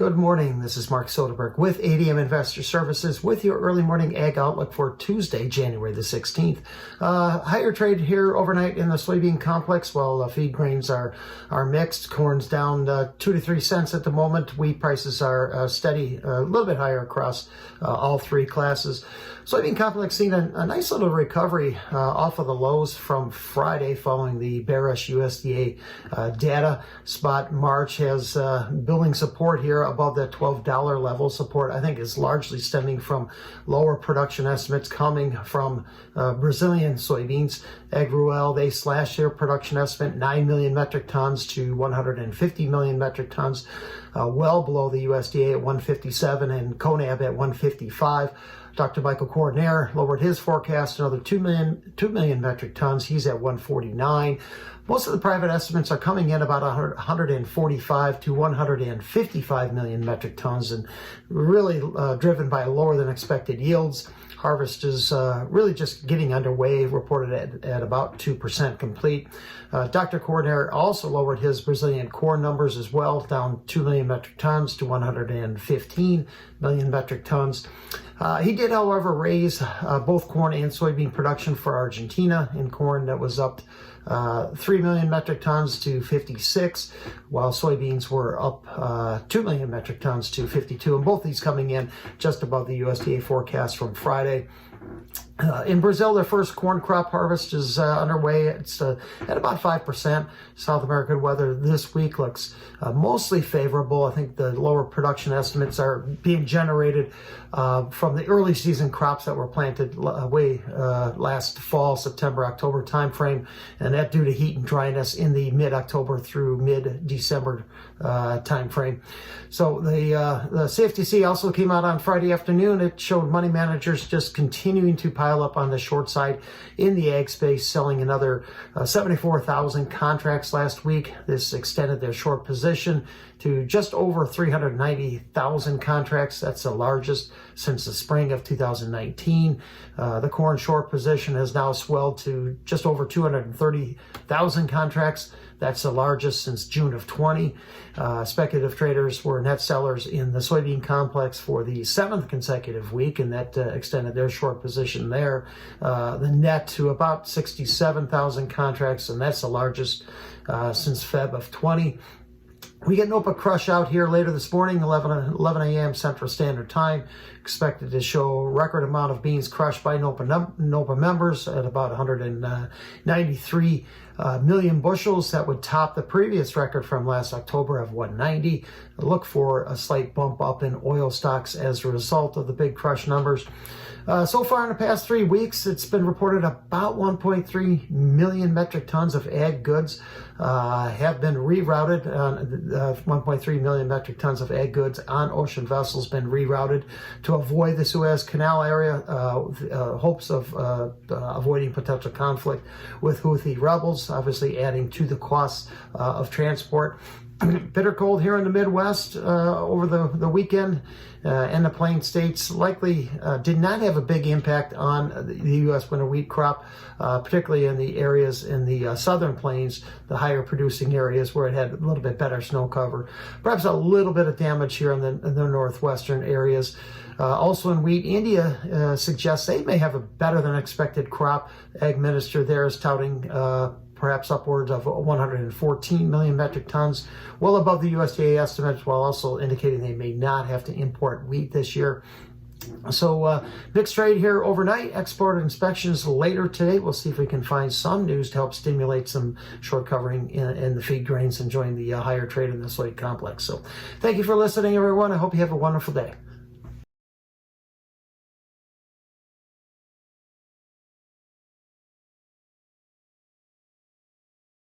Good morning. This is Mark Soderberg with ADM Investor Services with your early morning ag outlook for Tuesday, January the 16th. Higher trade here overnight in the soybean complex. While feed grains are mixed. Corn's down 2 to 3 cents at the moment. Wheat prices are steady, a little bit higher across all three classes. Soybean complex seen a nice little recovery off of the lows from Friday following the bearish USDA data. Spot March has building support here above that $12 level. Support, I think, is largely stemming from lower production estimates coming from Brazilian soybeans. AgRuel, they slashed their production estimate 9 million metric tons to 150 million metric tons, well below the USDA at 157 and CONAB at 155. Dr. Michael Cordner lowered his forecast another 2 million metric tons. He's at 149. Most of the private estimates are coming in about 145 to 155 million metric tons, and really driven by lower than expected yields. Harvest is really just getting underway, reported at about 2% complete. Dr. Cordner also lowered his Brazilian corn numbers as well, down 2 million metric tons to 115 million metric tons. He did, however, raise both corn and soybean production for Argentina. In corn, that was up 3 million metric tons to 56, while soybeans were up 2 million metric tons to 52, and both these coming in just above the USDA forecast from Friday. In Brazil, their first corn crop harvest is underway. It's at about 5%. South American weather this week looks mostly favorable. I think the lower production estimates are being generated from the early season crops that were planted last fall, September, October timeframe, and that due to heat and dryness in the mid-October through mid-December timeframe. So the CFTC also came out on Friday afternoon. It showed money managers just continuing to pile up on the short side in the ag space, selling another 74,000 contracts last week. This extended their short position to just over 390,000 contracts. That's the largest since the spring of 2019. The corn short position has now swelled to just over 230,000 contracts. That's the largest since June of 20. Speculative traders were net sellers in the soybean complex for the 7th consecutive week, and that extended their short position there. The net to about 67,000 contracts, and that's the largest since Feb of 20. We get NOPA crush out here later this morning, 11 a.m. Central Standard Time. Expected to show a record amount of beans crushed by NOPA members at about 193 million bushels. That would top the previous record from last October of 190. Look for a slight bump up in oil stocks as a result of the big crush numbers. So far in the past 3 weeks, it's been reported about 1.3 million metric tons of ag goods have been rerouted. 1.3 million metric tons of ag goods on ocean vessels been rerouted to avoid the Suez Canal area, hopes of avoiding potential conflict with Houthi rebels, obviously adding to the costs of transport. Bitter cold here in the Midwest over the weekend, and the Plain States likely did not have a big impact on the U.S. winter wheat crop, particularly in the areas in the southern plains, the higher producing areas where it had a little bit better snow cover. Perhaps a little bit of damage here in the northwestern areas. Also in wheat, India suggests they may have a better than expected crop. Ag minister there is touting perhaps upwards of 114 million metric tons, well above the USDA estimates, while also indicating they may not have to import wheat this year. So mixed trade here overnight. Export inspections later today. We'll see if we can find some news to help stimulate some short covering in the feed grains, enjoying the higher trade in the soy complex. So thank you for listening, everyone. I hope you have a wonderful day.